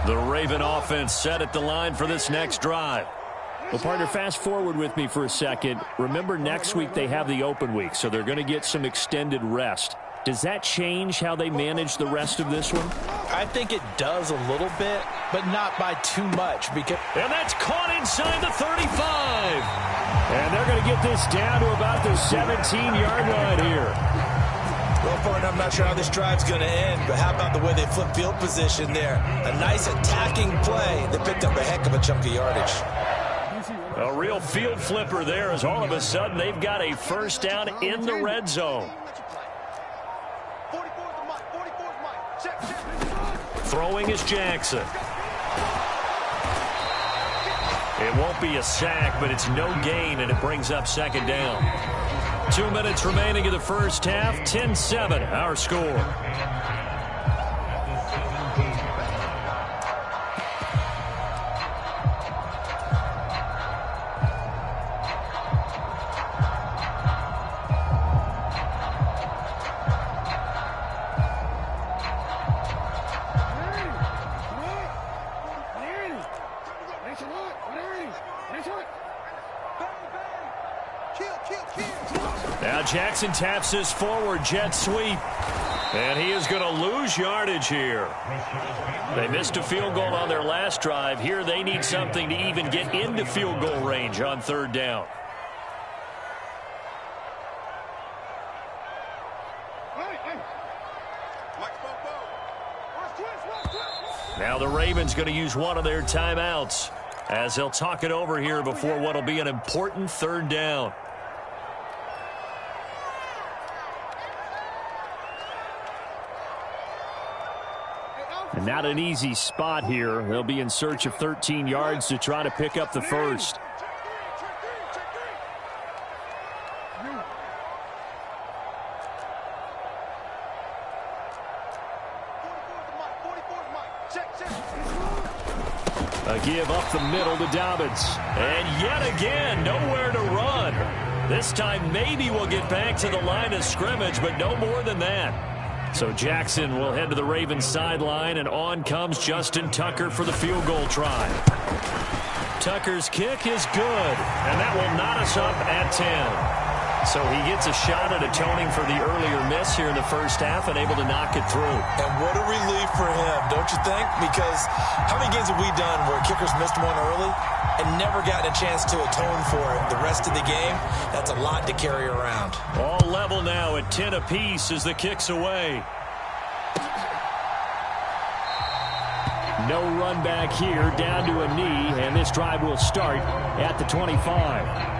The Raven offense set at the line for this next drive. Well, partner, fast forward with me for a second. Remember, next week they have the open week, so they're going to get some extended rest. Does that change how they manage the rest of this one? I think it does a little bit, but not by too much. And that's caught inside the 35. And they're going to get this down to about the 17-yard line here. Well, partner, I'm not sure how this drive's going to end, but how about the way they flip field position there? A nice attacking play that picked up a heck of a chunk of yardage. A real field flipper there as all of a sudden they've got a first down in the red zone. Throwing is Jackson. It won't be a sack, but it's no gain, and it brings up second down. 2 minutes remaining in the first half. 10-7, our score. Now Jackson taps his forward jet sweep. And he is going to lose yardage here. They missed a field goal on their last drive. Here they need something to even get into field goal range on third down. Now the Ravens going to use one of their timeouts as they'll talk it over here before what will be an important third down. And not an easy spot here. They'll be in search of 13 yards to try to pick up the first. A give up the middle to Dobbins. And yet again, nowhere to run. This time maybe we'll get back to the line of scrimmage, but no more than that. So Jackson will head to the Ravens sideline, and on comes Justin Tucker for the field goal try. Tucker's kick is good, and that will knot us up at 10. So he gets a shot at atoning for the earlier miss here in the first half and able to knock it through. And what a relief for him, don't you think? Because how many games have we done where kickers missed one early and never gotten a chance to atone for it the rest of the game? That's a lot to carry around. All level now at 10 apiece as the kick's away. No run back here, down to a knee, and this drive will start at the 25.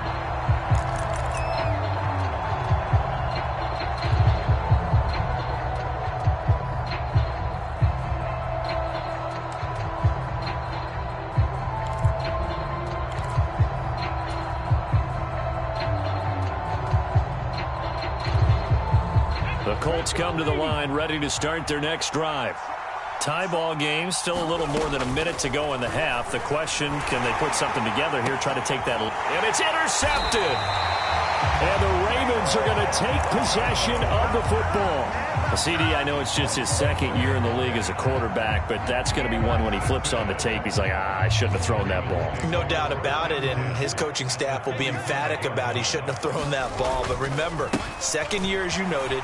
The Colts come to the line ready to start their next drive. Tie ball game, still a little more than a minute to go in the half. The question, can they put something together here, try to take that, and it's intercepted. And the Ravens are going to take possession of the football. CD, I know it's just his second year in the league as a quarterback, but that's going to be one when he flips on the tape. He's like, I shouldn't have thrown that ball. No doubt about it, and his coaching staff will be emphatic about he shouldn't have thrown that ball. But remember, second year, as you noted,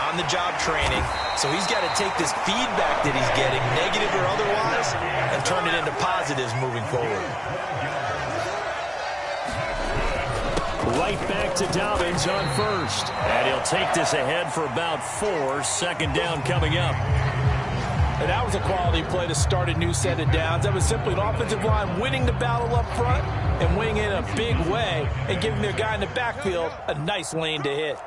on-the-job training, so he's got to take this feedback that he's getting, negative or otherwise, and turn it into positives moving forward. Right back to Dobbins on first. And he'll take this ahead for about 4. Second down coming up. And that was a quality play to start a new set of downs. That was simply an offensive line winning the battle up front and winning in a big way and giving their guy in the backfield a nice lane to hit.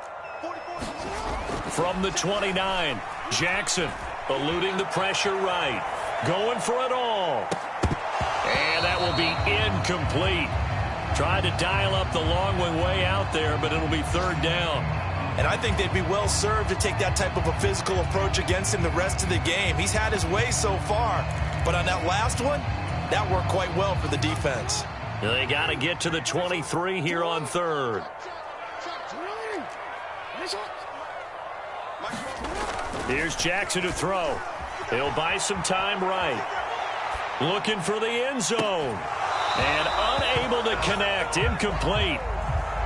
From the 29, Jackson eluding the pressure right. Going for it all. And that will be incomplete. Tried to dial up the long way out there, but it'll be third down. And I think they'd be well served to take that type of a physical approach against him the rest of the game. He's had his way so far, but on that last one, that worked quite well for the defense. They got to get to the 23 here on third. Here's Jackson to throw. He'll buy some time right. Looking for the end zone. And unable to connect. Incomplete.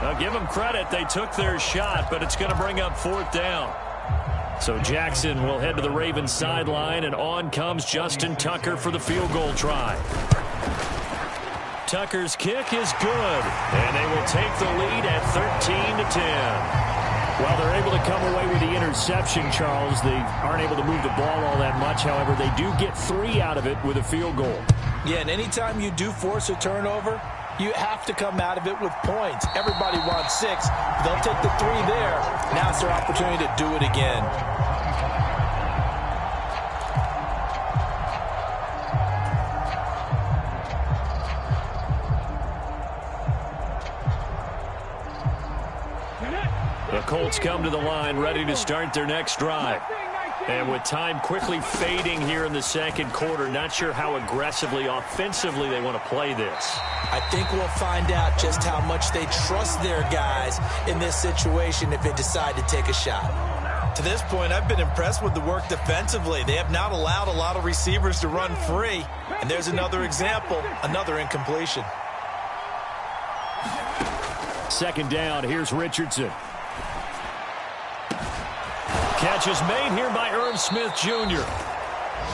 Now give them credit. They took their shot, but it's going to bring up 4th down. So Jackson will head to the Ravens sideline, and on comes Justin Tucker for the field goal try. Tucker's kick is good, and they will take the lead at 13-10. Well, they're able to come away with the interception, Charles. They aren't able to move the ball all that much. However, they do get 3 out of it with a field goal. Yeah, and anytime you do force a turnover, you have to come out of it with points. Everybody wants 6. They'll take the 3 there. Now it's their opportunity to do it again. The Colts come to the line, ready to start their next drive. And with time quickly fading here in the second quarter, not sure how aggressively, offensively they want to play this. I think we'll find out just how much they trust their guys in this situation if they decide to take a shot. To this point, I've been impressed with the work defensively. They have not allowed a lot of receivers to run free. And there's another example, another incompletion. 2nd down, here's Richardson. Catch is made here by Irv Smith Jr.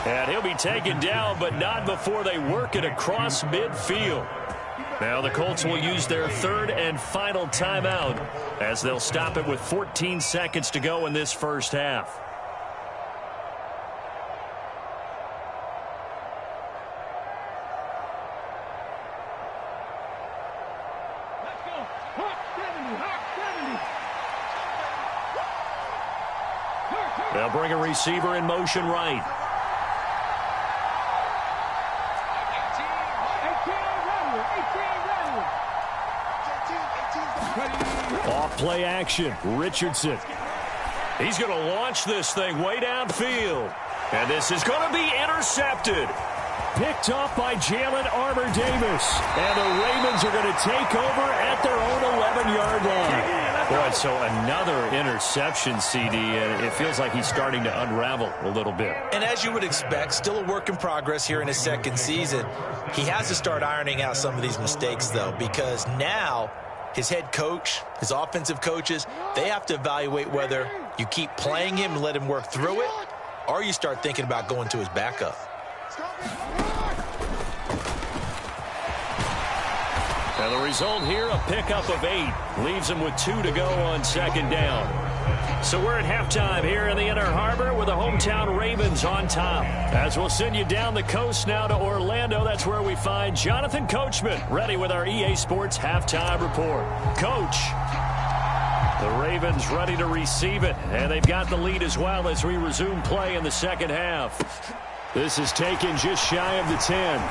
And he'll be taken down, but not before they work it across midfield. Now the Colts will use their 3rd and final timeout as they'll stop it with 14 seconds to go in this first half. They'll bring a receiver in motion right. Off play action, Richardson. He's going to launch this thing way downfield. And this is going to be intercepted. Picked off by Jalen Armour-Davis. And the Ravens are going to take over at their own 11-yard line. Boy, so another interception, CD, and it feels like he's starting to unravel a little bit. And as you would expect, still a work in progress here in his 2nd season. He has to start ironing out some of these mistakes, though, because now his head coach, his offensive coaches, they have to evaluate whether you keep playing him and let him work through it, or you start thinking about going to his backup. And the result here, a pickup of 8. Leaves him with 2 to go on 2nd down. So we're at halftime here in the Inner Harbor with the hometown Ravens on top. As we'll send you down the coast now to Orlando, that's where we find Jonathan Coachman ready with our EA Sports halftime report. Coach, the Ravens ready to receive it, and they've got the lead as well as we resume play in the second half. This is taken just shy of the 10.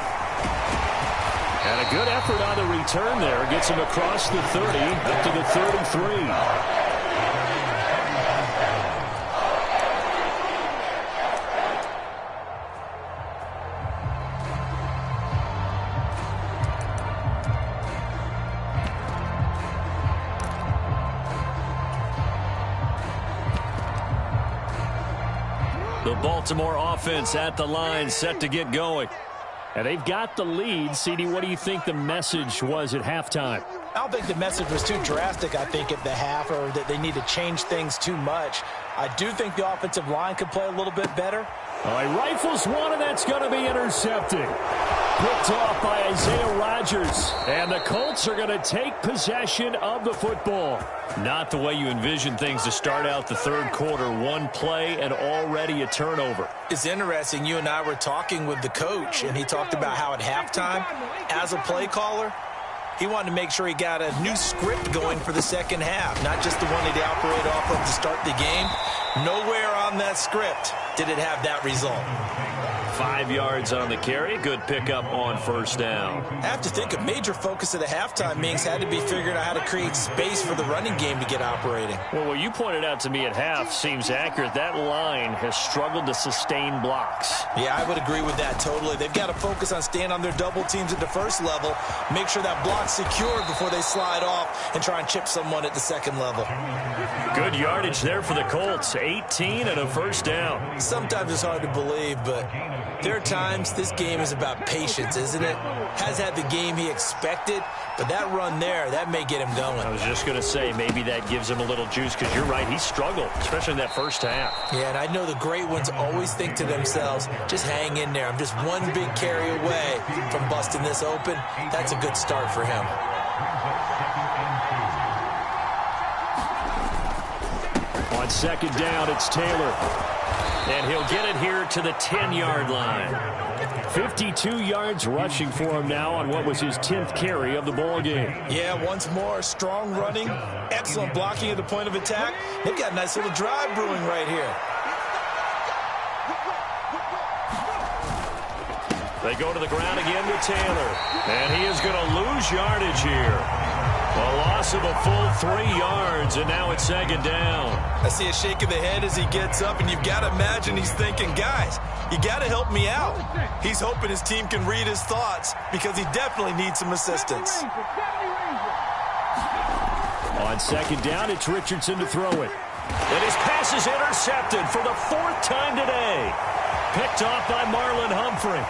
And a good effort on the return there. Gets him across the 30 up to the 33. The Baltimore offense at the line, set to get going. And they've got the lead. CD, what do you think the message was at halftime? I don't think the message was too drastic, I think, at the half, or that they need to change things too much. I do think the offensive line could play a little bit better. All right, rifles one, and that's going to be intercepted. Picked off by Isaiah Rodgers. And the Colts are going to take possession of the football. Not the way you envision things to start out the third quarter. One play and already a turnover. It's interesting. You and I were talking with the coach, and he talked about how at halftime, as a play caller, he wanted to make sure he got a new script going for the second half, not just the one that he operated off of to start the game. Nowhere on that script did it have that result. 5 yards on the carry. Good pickup on first down. I have to think a major focus of the halftime meetings had to be figuring out how to create space for the running game to get operating. Well, what you pointed out to me at half seems accurate. That line has struggled to sustain blocks. Yeah, I would agree with that totally. They've got to focus on staying on their double teams at the first level, make sure that block's secured before they slide off and try and chip someone at the second level. Good yardage there for the Colts. 18 and a first down. Sometimes it's hard to believe, but There are times this game is about patience, isn't it? Has had the game he expected, but that run there, that may get him going. I was just going to say, maybe that gives him a little juice, because you're right, he struggled, especially in that first half. Yeah, and I know the great ones always think to themselves, just hang in there. I'm just one big carry away from busting this open. That's a good start for him. On second down, it's Taylor. And he'll get it here to the 10-yard line. 52 yards rushing for him now on what was his 10th carry of the ball game. Yeah, once more, strong running, excellent blocking at the point of attack. They've got a nice little drive brewing right here. They go to the ground again with Taylor. And he is going to lose yardage here. A loss of a full 3 yards, and now it's second down. I see a shake of the head as he gets up, and you've got to imagine he's thinking, guys, you got to help me out. He's hoping his team can read his thoughts because he definitely needs some assistance. On second down, it's Richardson to throw it. And his pass is intercepted for the 4th time today. Picked off by Marlon Humphrey.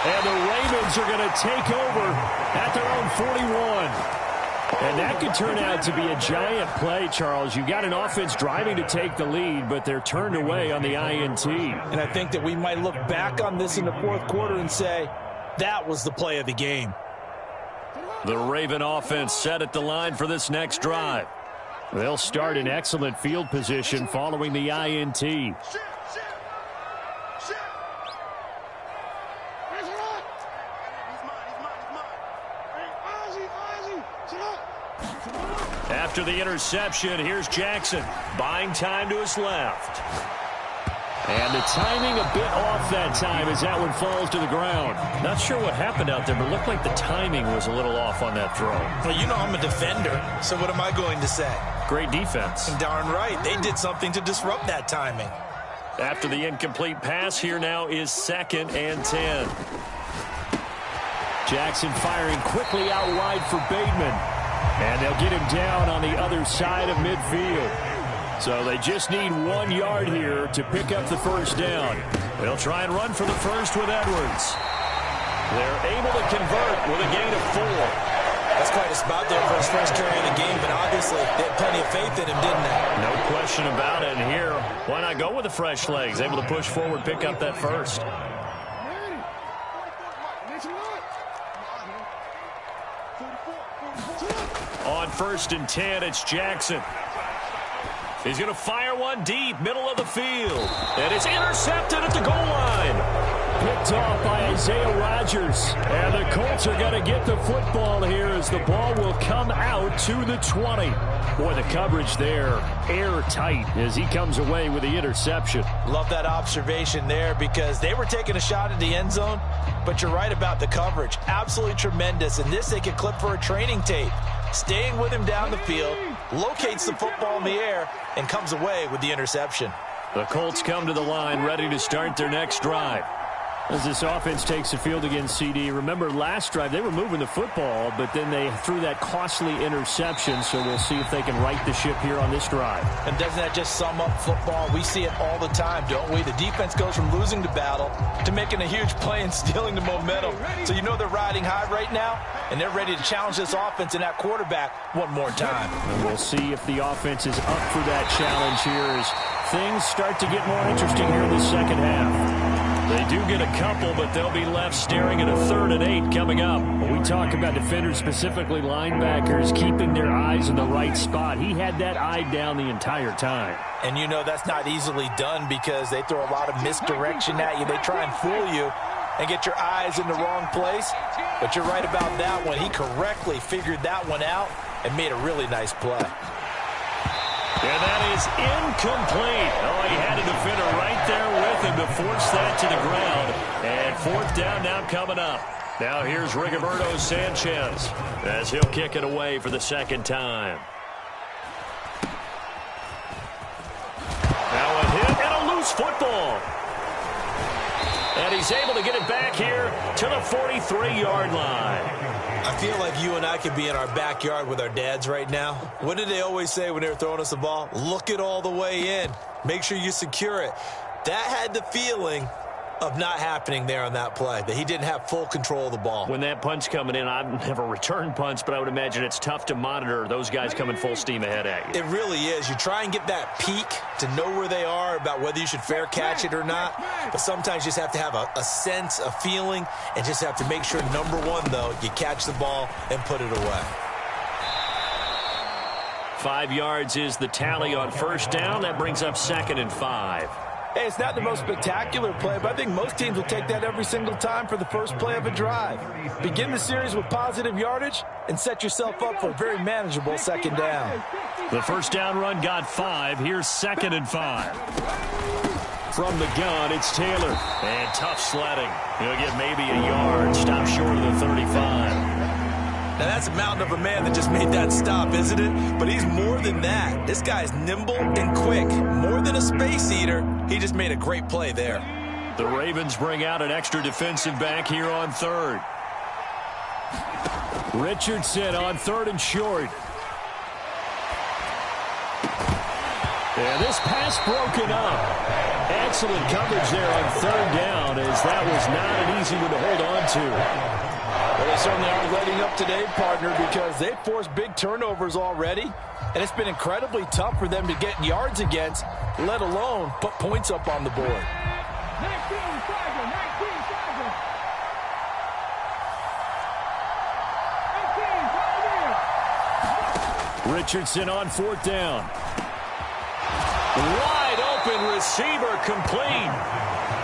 And the Ravens are going to take over at their own 41. And that could turn out to be a giant play, Charles. You've got an offense driving to take the lead, but they're turned away on the INT. And I think that we might look back on this in the fourth quarter and say, that was the play of the game. The Raven offense set at the line for this next drive. They'll start in excellent field position following the INT. After the interception, here's Jackson, buying time to his left. And the timing a bit off that time as that one falls to the ground. Not sure what happened out there, but it looked like the timing was a little off on that throw. Well, you know I'm a defender, so what am I going to say? Great defense. And darn right, they did something to disrupt that timing. After the incomplete pass, here now is 2nd and 10. Jackson firing quickly out wide for Bateman. And they'll get him down on the other side of midfield. So they just need 1 yard here to pick up the first down. They'll try and run for the first with Edwards. They're able to convert with a gain of 4. That's quite a spot there for his first carry of the game, but obviously they had plenty of faith in him, didn't they? No question about it. And here, why not go with the fresh legs? Able to push forward, pick up that first. On 1st and 10, it's Jackson. He's going to fire one deep, middle of the field. And it's intercepted at the goal line. Picked off by Isaiah Rodgers. And the Colts are going to get the football here as the ball will come out to the 20. Boy, the coverage there, airtight as he comes away with the interception. Love that observation there because they were taking a shot at the end zone, but you're right about the coverage. Absolutely tremendous. And this they could clip for a training tape. Staying with him down the field, locates the football in the air, and comes away with the interception. The Colts come to the line ready to start their next drive. As this offense takes the field against CD, remember last drive they were moving the football, but then they threw that costly interception, so we'll see if they can right the ship here on this drive. And doesn't that just sum up football? We see it all the time, don't we? The defense goes from losing the battle to making a huge play and stealing the momentum. So you know they're riding high right now, and they're ready to challenge this offense and that quarterback one more time. And we'll see if the offense is up for that challenge here as things start to get more interesting here in the second half. They do get a couple, but they'll be left staring at a 3rd and 8 coming up. When we talk about defenders, specifically linebackers, keeping their eyes in the right spot. He had that eye down the entire time. And you know that's not easily done because they throw a lot of misdirection at you. They try and fool you and get your eyes in the wrong place. But you're right about that one. He correctly figured that one out and made a really nice play. And that is incomplete. Oh, he had a defender right there with him to force that to the ground. And 4th down now coming up. Now here's Rigoberto Sanchez as he'll kick it away for the 2nd time. Now a hit and a loose football. And he's able to get it back here to the 43-yard line. I feel like you and I could be in our backyard with our dads right now. What did they always say when they were throwing us the ball? Look it all the way in. Make sure you secure it. That had the feeling of not happening there on that play, that he didn't have full control of the ball. When that punch coming in, I've never returned punch, but I would imagine it's tough to monitor those guys coming full steam ahead at you. It really is. You try and get that peek to know where they are, about whether you should fair catch it or not. But sometimes you just have to have a sense, a feeling, and just have to make sure, number one, though, you catch the ball and put it away. 5 yards is the tally on first down. That brings up 2nd and 5. Hey, it's not the most spectacular play, but I think most teams will take that every single time for the first play of a drive. Begin the series with positive yardage and set yourself up for a very manageable second down. The first down run got 5. Here's 2nd and 5. From the gun, it's Taylor. And tough sledding. He'll get maybe a yard. Stop short of the 35. Now, that's a mountain of a man that just made that stop, isn't it? But he's more than that. This guy's nimble and quick. More than a space eater, he just made a great play there. The Ravens bring out an extra defensive back here on 3rd. Richardson on 3rd and short. And this pass broken up. Excellent coverage there on 3rd down, as that was not an easy one to hold on to. Well, they certainly aren't letting up today, partner, because they've forced big turnovers already, and it's been incredibly tough for them to get yards against, let alone put points up on the board. Richardson on 4th down. Wide open receiver, complete.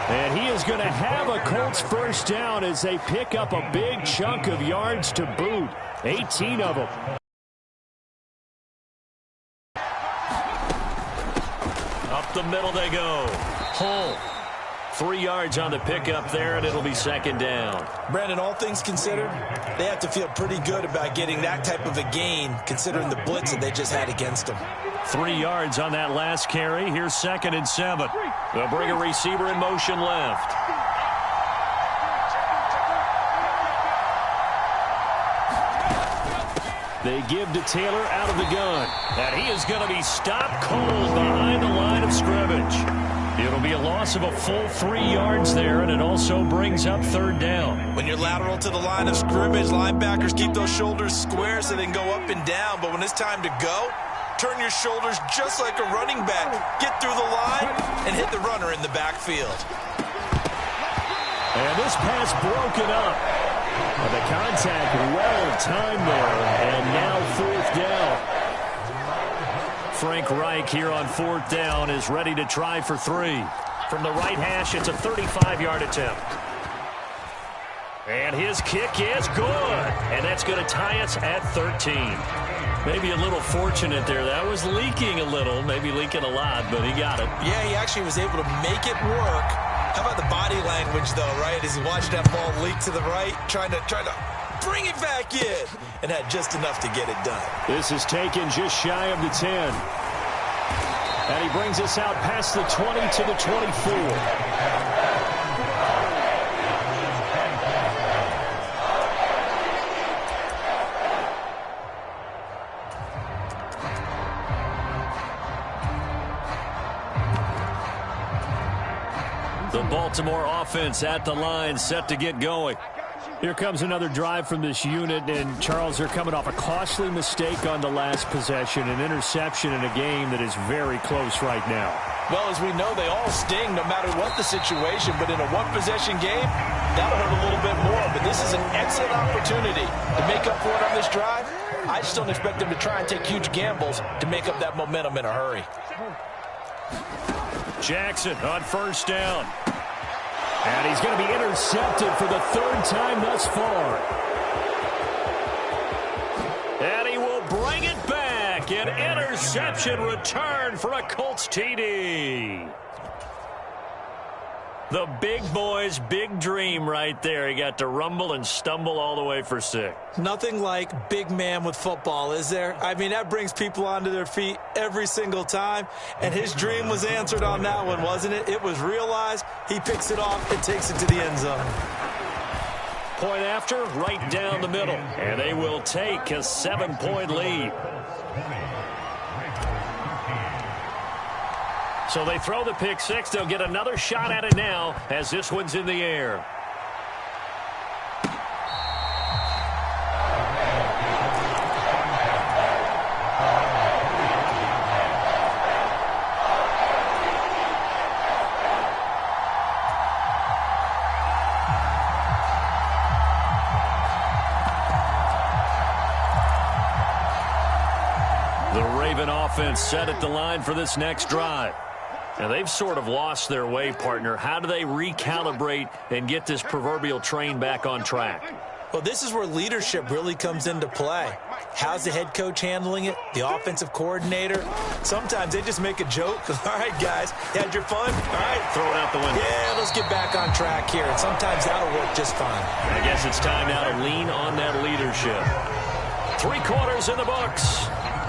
And he is going to have a Colts first down as they pick up a big chunk of yards to boot. 18 of them. Up the middle they go. Hull. 3 yards on the pickup there, and it'll be 2nd down. Brandon, all things considered, they have to feel pretty good about getting that type of a gain, considering the blitz that they just had against them. 3 yards on that last carry. Here's 2nd and 7. They'll bring a receiver in motion left. They give to Taylor out of the gun. And he is going to be stopped cold behind the line of scrimmage. It'll be a loss of a full 3 yards there, and it also brings up 3rd down. When you're lateral to the line of scrimmage, linebackers keep those shoulders square so they can go up and down. But when it's time to go, turn your shoulders just like a running back. Get through the line and hit the runner in the backfield. And this pass broken up. And the contact well-timed there. And now 4th down. Frank Reich here on 4th down is ready to try for 3. From the right hash, it's a 35-yard attempt. And his kick is good. And that's going to tie us at 13. Maybe a little fortunate there. That was leaking a little, maybe leaking a lot, but he got it. Yeah, he actually was able to make it work. How about the body language, though, right? As he watched that ball leak to the right, trying to bring it back in, and had just enough to get it done. This is taken just shy of the 10. And he brings us out past the 20 to the 24. The Baltimore offense at the line, set to get going. Here comes another drive from this unit, and Charles, they're coming off a costly mistake on the last possession, an interception in a game that is very close right now. Well, as we know, they all sting no matter what the situation, but in a one-possession game, that'll hurt a little bit more. But this is an excellent opportunity to make up for it on this drive. I just don't expect them to try and take huge gambles to make up that momentum in a hurry. Jackson on first down. And he's going to be intercepted for the 3rd time thus far. And he will bring it back. An interception return for a Colts TD. The big boy's big dream right there. He got to rumble and stumble all the way for 6. Nothing like big man with football, is there? I mean, that brings people onto their feet every single time. And his dream was answered on that one, wasn't it? It was realized. He picks it off and takes it to the end zone. Point after, right down the middle. And they will take a 7-point lead. So they throw the pick six. They'll get another shot at it now as this one's in the air. The Raven offense set at the line for this next drive. Now, they've sort of lost their way, partner. How do they recalibrate and get this proverbial train back on track? Well, this is where leadership really comes into play. How's the head coach handling it? The offensive coordinator? Sometimes they just make a joke. All right, guys, had your fun? All right. Throw it out the window. Yeah, let's get back on track here. And sometimes that'll work just fine. I guess it's time now to lean on that leadership. 3 quarters in the books.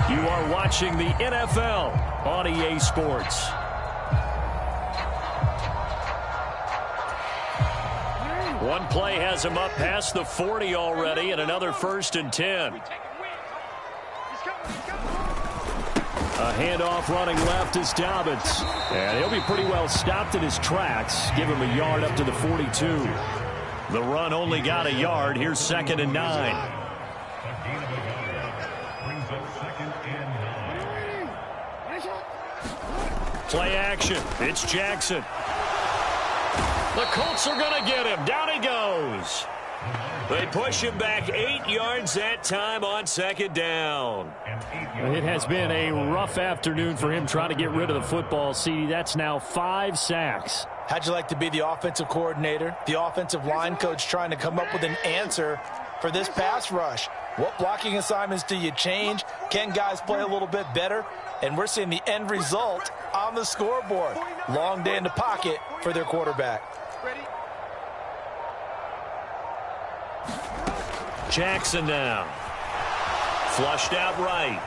You are watching the NFL on EA Sports. One play has him up past the 40 already, and another 1st and 10. A handoff running left is Dobbins. And he'll be pretty well stopped in his tracks. Give him a yard up to the 42. The run only got a yard. Here's 2nd and 9. Play action. It's Jackson. The Colts are going to get him. Down he goes. They push him back 8 yards that time on 2nd down. It has been a rough afternoon for him trying to get rid of the football. See, that's now 5 sacks. How'd you like to be the offensive coordinator, the offensive line coach trying to come up with an answer for this pass rush? What blocking assignments do you change? Can guys play a little bit better? And we're seeing the end result on the scoreboard. Long day in the pocket for their quarterback. Jackson now. Flushed out right.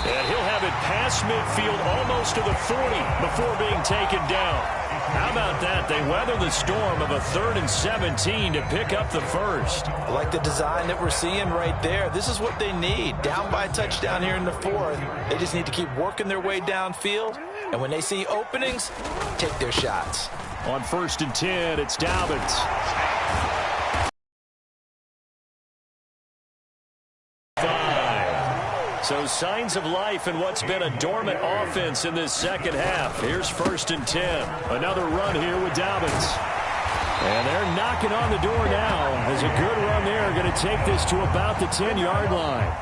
And he'll have it past midfield almost to the 40 before being taken down. How about that? They weather the storm of a 3rd and 17 to pick up the 1st. I like the design that we're seeing right there. This is what they need. Down by a touchdown here in the 4th. They just need to keep working their way downfield. And when they see openings, take their shots. On 1st and 10, it's Dobbins. So signs of life in what's been a dormant offense in this second half. Here's 1st and 10. Another run here with Dobbins. And they're knocking on the door now. As a good run there, going to take this to about the 10-yard line.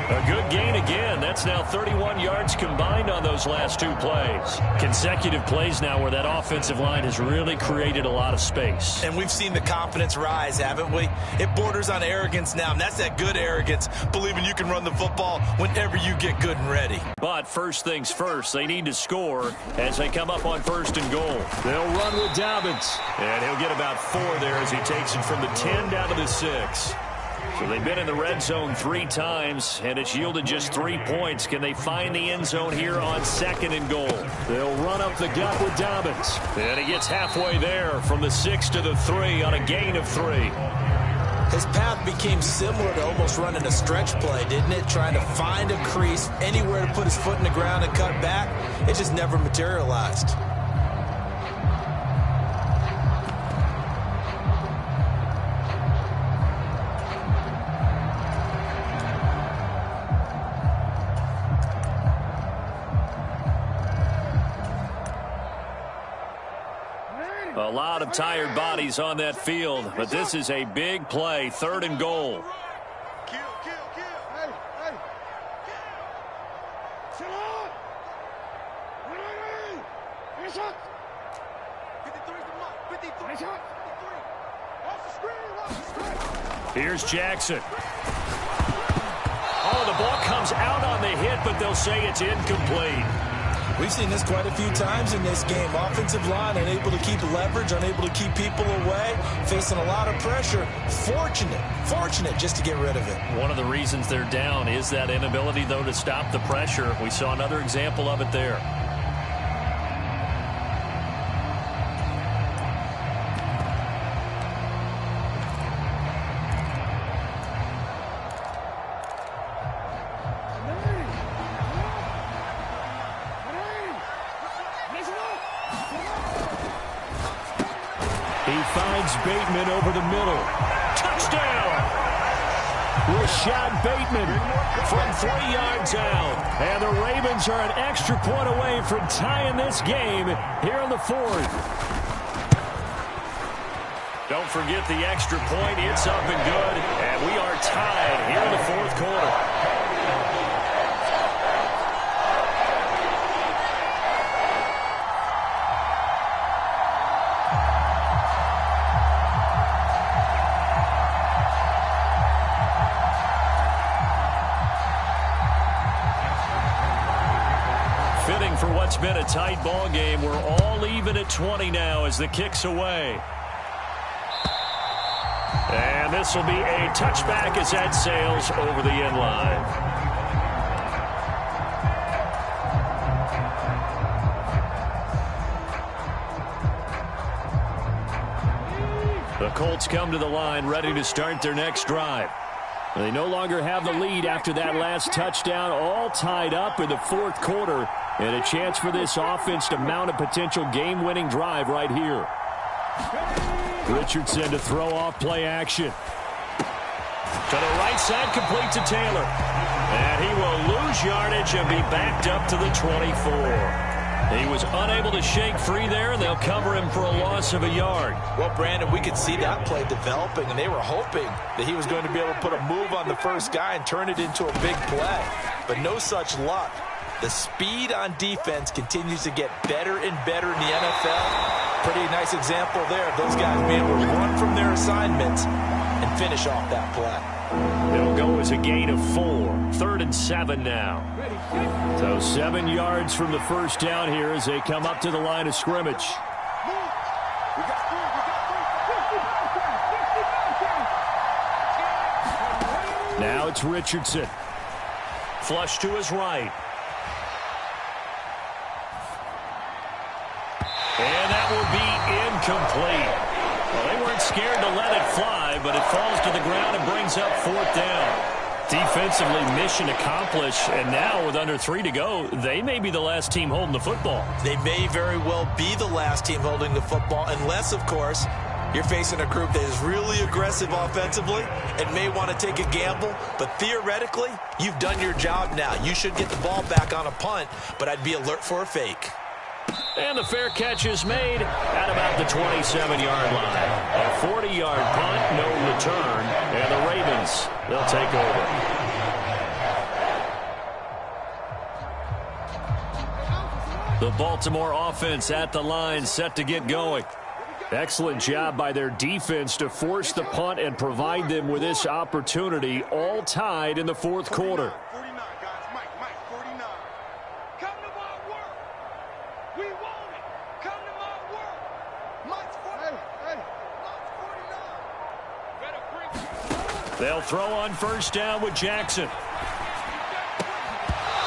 A good gain again. That's now 31 yards combined on those last 2 plays. Consecutive plays now where that offensive line has really created a lot of space. And we've seen the confidence rise, haven't we? It borders on arrogance now, and that's that good arrogance, believing you can run the football whenever you get good and ready. But first things first, they need to score as they come up on 1st and goal. They'll run with Dobbins. And he'll get about 4 there as he takes it from the 10 down to the 6. So they've been in the red zone 3 times, and it's yielded just 3 points. Can they find the end zone here on 2nd and goal? They'll run up the gut with Dobbins. And he gets halfway there from the 6 to the 3 on a gain of 3. His path became similar to almost running a stretch play, didn't it? Trying to find a crease, anywhere to put his foot in the ground and cut back. It just never materialized. A lot of tired bodies on that field, but this is a big play, 3rd and goal. Here's Jackson. Oh, the ball comes out on the hit, but they'll say it's incomplete. We've seen this quite a few times in this game. Offensive line unable to keep leverage, unable to keep people away, facing a lot of pressure. Fortunate just to get rid of it. One of the reasons they're down is that inability, though, to stop the pressure. We saw another example of it there. He finds Bateman over the middle. Touchdown! Rashad Bateman from 3 yards out. And the Ravens are an extra point away from tying this game here in the fourth. Don't forget the extra point. It's up and good. And we are tied here in the fourth quarter. For what's been a tight ball game, we're all even at 20 now as the kick's away. And this will be a touchback as that sails over the end line. The Colts come to the line ready to start their next drive. They no longer have the lead after that last touchdown, all tied up in the fourth quarter. And a chance for this offense to mount a potential game-winning drive right here. Richardson to throw off play action. To the right side, complete to Taylor. And he will lose yardage and be backed up to the 24. He was unable to shake free there, and they'll cover him for a loss of a yard. Well, Brandon, we could see that play developing, and they were hoping that he was going to be able to put a move on the first guy and turn it into a big play. But no such luck. The speed on defense continues to get better and better in the NFL. Pretty nice example there of those guys being able to run from their assignments and finish off that play. It'll go as a gain of 4. 3rd and 7 now. So 7 yards from the first down here as they come up to the line of scrimmage. Now it's Richardson. Flush to his right. And that will be incomplete. Well, they weren't scared to let it fly, but it falls to the ground and brings up 4th down. Defensively, mission accomplished, and now with under 3 to go, they may be the last team holding the football. They may very well be the last team holding the football, unless, of course, you're facing a group that is really aggressive offensively and may want to take a gamble. But theoretically, you've done your job now. You should get the ball back on a punt, but I'd be alert for a fake. And the fair catch is made at about the 27-yard line. A 40-yard punt, no return, and the Ravens, they'll take over. The Baltimore offense at the line, set to get going. Excellent job by their defense to force the punt and provide them with this opportunity, all tied in the fourth quarter. They'll throw on first down with Jackson.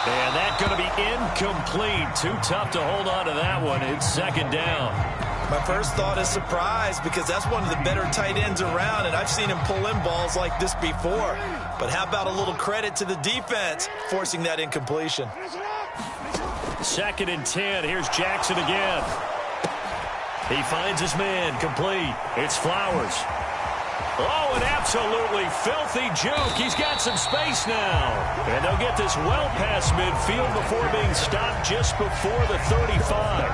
And that's going to be incomplete. Too tough to hold on to that one. It's 2nd down. My first thought is surprise, because that's one of the better tight ends around, and I've seen him pull in balls like this before. But how about a little credit to the defense forcing that incompletion? 2nd and 10. Here's Jackson again. He finds his man, complete. It's Flowers. Oh, an absolutely filthy juke. He's got some space now. And they'll get this well past midfield before being stopped just before the 35.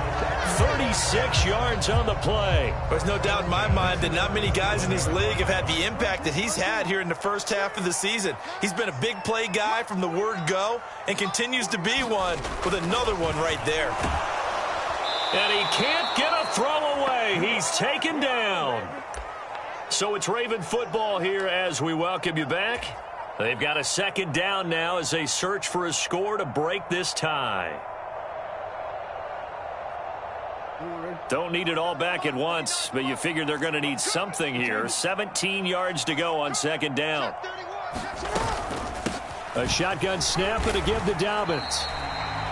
36 yards on the play. There's no doubt in my mind that not many guys in this league have had the impact that he's had here in the first half of the season. He's been a big play guy from the word go and continues to be one with another one right there. And he can't get a throw away. He's taken down. So it's Raven football here as we welcome you back. They've got a 2nd down now as they search for a score to break this tie. Don't need it all back at once, but you figure they're going to need something here. 17 yards to go on 2nd down. A shotgun snap and a give to Dobbins.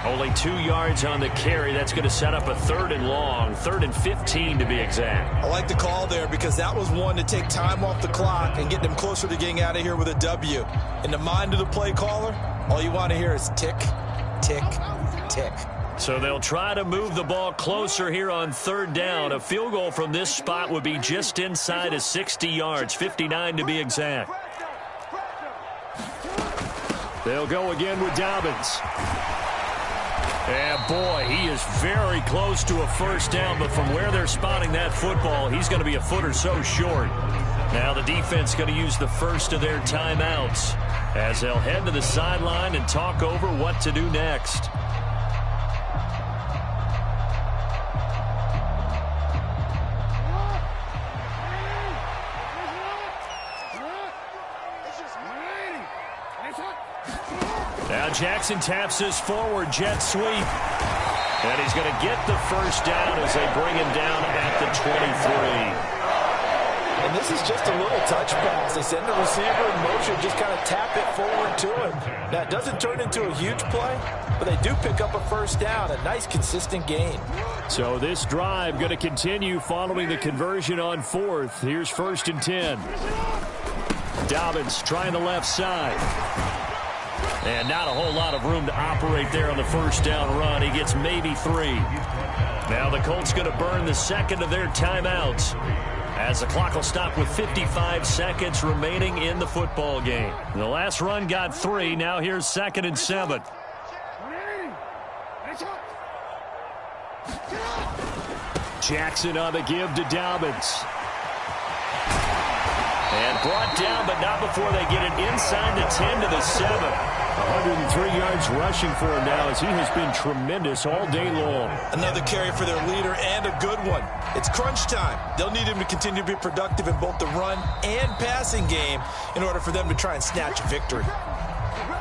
Only 2 yards on the carry. That's going to set up a 3rd and long, 3rd and 15 to be exact. I like the call there because that was one to take time off the clock and get them closer to getting out of here with a W. In the mind of the play caller, all you want to hear is tick, tick, tick. So they'll try to move the ball closer here on third down. A field goal from this spot would be just inside of 60 yards, 59 to be exact. They'll go again with Dobbins. And boy, he is very close to a first down, but from where they're spotting that football, he's going to be a foot or so short. Now the defense going to use the first of their timeouts as they'll head to the sideline and talk over what to do next. Now Jackson taps his forward jet sweep. And he's going to get the first down as they bring him down at the 23. And this is just a little touch pass. They send the receiver in motion, just kind of tap it forward to him. Now, it doesn't turn into a huge play, but they do pick up a first down, a nice, consistent gain. So this drive going to continue following the conversion on fourth. Here's 1st and 10. Dobbins trying the left side. And not a whole lot of room to operate there on the first down run. He gets maybe 3. Now the Colts going to burn the second of their timeouts as the clock will stop with 55 seconds remaining in the football game. The last run got 3. Now here's 2nd and 7. Jackson on the give to Dobbins. And brought down, but not before they get it inside the 10 to the 7. 103 yards rushing for him now as he has been tremendous all day long. Another carry for their leader and a good one. It's crunch time. They'll need him to continue to be productive in both the run and passing game in order for them to try and snatch a victory.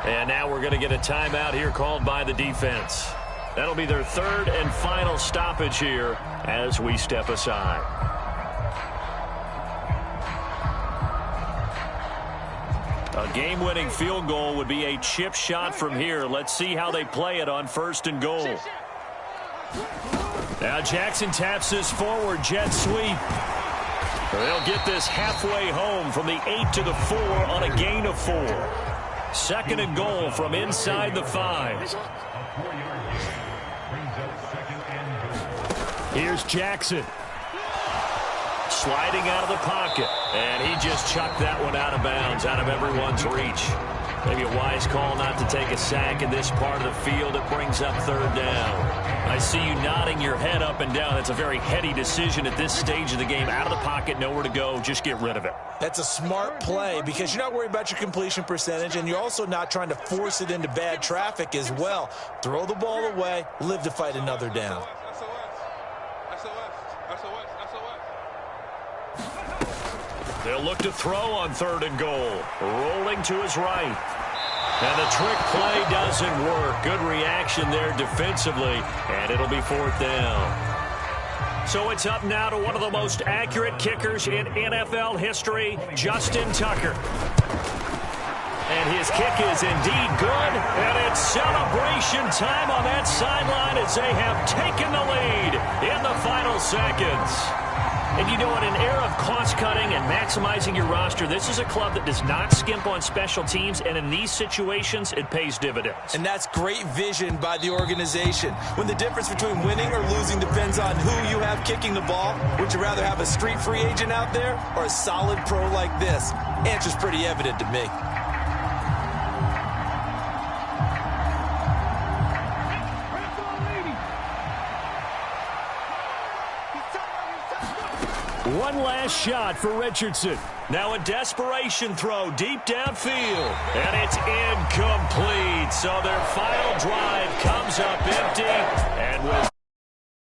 And now we're going to get a timeout here called by the defense. That'll be their 3rd and final stoppage here as we step aside. A game-winning field goal would be a chip shot from here. Let's see how they play it on 1st and goal. Now Jackson taps his forward jet sweep. They'll get this halfway home from the 8 to the 4 on a gain of 4. 2nd and goal from inside the 5. Here's Jackson. Sliding out of the pocket, and he just chucked that one out of bounds, out of everyone's reach. Maybe a wise call not to take a sack in this part of the field. It brings up 3rd down. I see you nodding your head up and down. It's a very heady decision at this stage of the game. Out of the pocket, nowhere to go. Just get rid of it. That's a smart play because you're not worried about your completion percentage, and you're also not trying to force it into bad traffic as well. Throw the ball away, live to fight another down. They'll look to throw on 3rd and goal. Rolling to his right. And the trick play doesn't work. Good reaction there defensively. And it'll be 4th down. So it's up now to one of the most accurate kickers in NFL history, Justin Tucker. And his kick is indeed good. And it's celebration time on that sideline as they have taken the lead in the final seconds. And you know, in an era of cost-cutting and maximizing your roster, this is a club that does not skimp on special teams, and in these situations, it pays dividends. And that's great vision by the organization. When the difference between winning or losing depends on who you have kicking the ball, would you rather have a street free agent out there or a solid pro like this? Answer's pretty evident to me. One last shot for Richardson. Now a desperation throw deep downfield. And it's incomplete. So their final drive comes up empty. And with